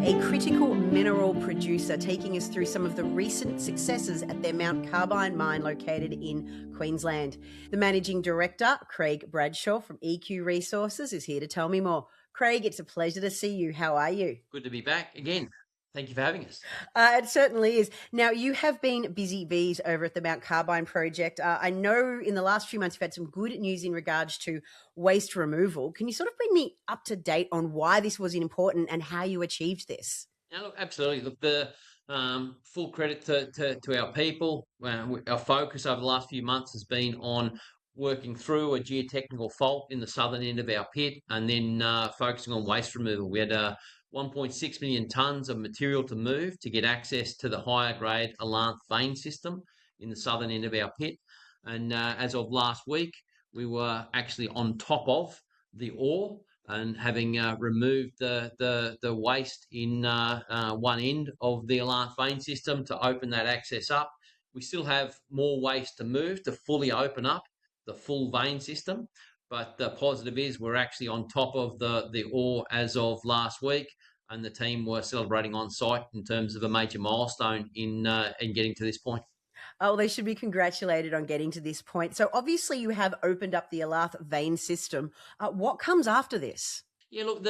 a critical mineral producer, taking us through some of the recent successes at their Mt Carbine mine located in Queensland. The Managing Director, Craig Bradshaw from EQ Resources, is here to tell me more. Craig, it's a pleasure to see you. How are you? Good to be back again. Thank you for having us. It certainly is. Now, you have been busy bees over at the Mt Carbine project. I know in the last few months you've had some good news in regards to waste removal. Can you sort of bring me up to date on why this was important and how you achieved this? Now, look, absolutely. Look, the full credit to our people. Our focus over the last few months has been on working through a geotechnical fault in the southern end of our pit, and then focusing on waste removal. We had 1.6 million tonnes of material to move to get access to the higher grade Iolanthe vein system in the southern end of our pit. And as of last week, we were actually on top of the ore and having removed the waste in one end of the Iolanthe vein system to open that access up. We still have more waste to move to fully open up the full vein system, but the positive is we're actually on top of the ore as of last week, and the team were celebrating on site in terms of a major milestone in getting to this point. Oh, they should be congratulated on getting to this point. So obviously you have opened up the Iolanthe vein system. What comes after this? Yeah, look,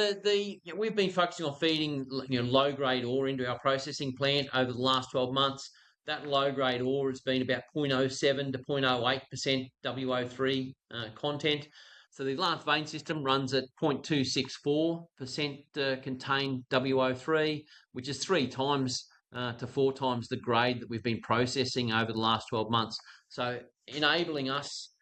we've been focusing on feeding low grade ore into our processing plant over the last 12 months. That low grade ore has been about 0.07 to 0.08% WO3 content. So the Iolanthe vein system runs at 0.264% contained WO3, which is 3 times to 4 times the grade that we've been processing over the last 12 months. So enabling us,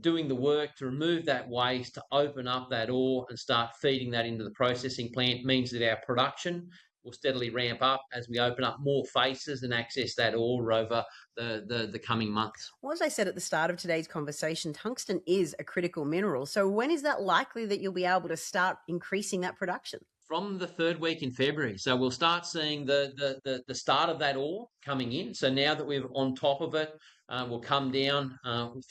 doing the work to remove that waste, to open up that ore and start feeding that into the processing plant means that our production will steadily ramp up as we open up more faces and access that ore over the coming months. Well, as I said at the start of today's conversation, tungsten is a critical mineral. So when is that likely that you'll be able to start increasing that production? From the third week in February. So we'll start seeing the start of that ore coming in. So now that we're on top of it, we'll come down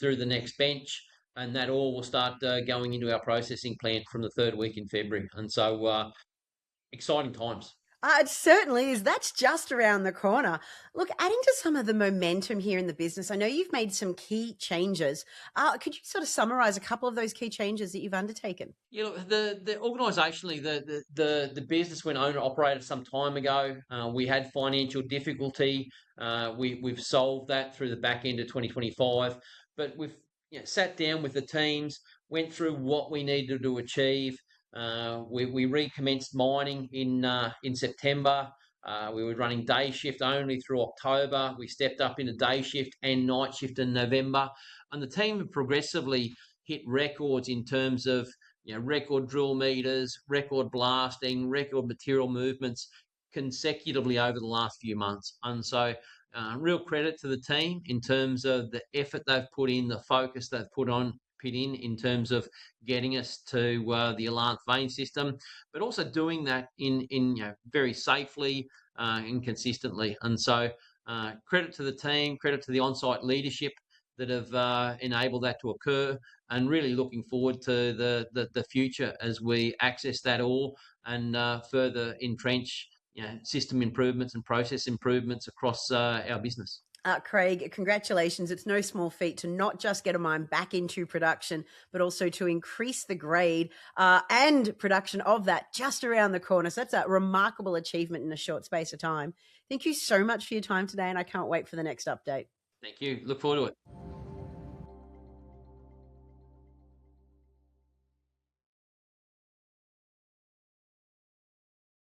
through the next bench, and that ore will start going into our processing plant from the third week in February. And so exciting times. It certainly is. That's just around the corner. Look, adding to some of the momentum here in the business, I know you've made some key changes. Could you sort of summarize a couple of those key changes that you've undertaken? Yeah, look, the organisationally, the business went owner operated some time ago. We had financial difficulty. We've solved that through the back end of 2025, but we've sat down with the teams, went through what we needed to achieve. We recommenced mining in September. We were running day shift only through October. We stepped up into day shift and night shift in November, and the team have progressively hit records in terms of record drill meters, record blasting, record material movements consecutively over the last few months. And so real credit to the team in terms of the effort they've put in, the focus they've put in terms of getting us to the Iolanthe vein system, but also doing that in very safely and consistently. And so credit to the team, credit to the on-site leadership that have enabled that to occur, and really looking forward to the future as we access that ore and further entrench system improvements and process improvements across our business. Craig, congratulations. It's no small feat to not just get a mine back into production, but also to increase the grade and production of that just around the corner. So that's a remarkable achievement in a short space of time. Thank you so much for your time today, and I can't wait for the next update. Thank you. Look forward to it.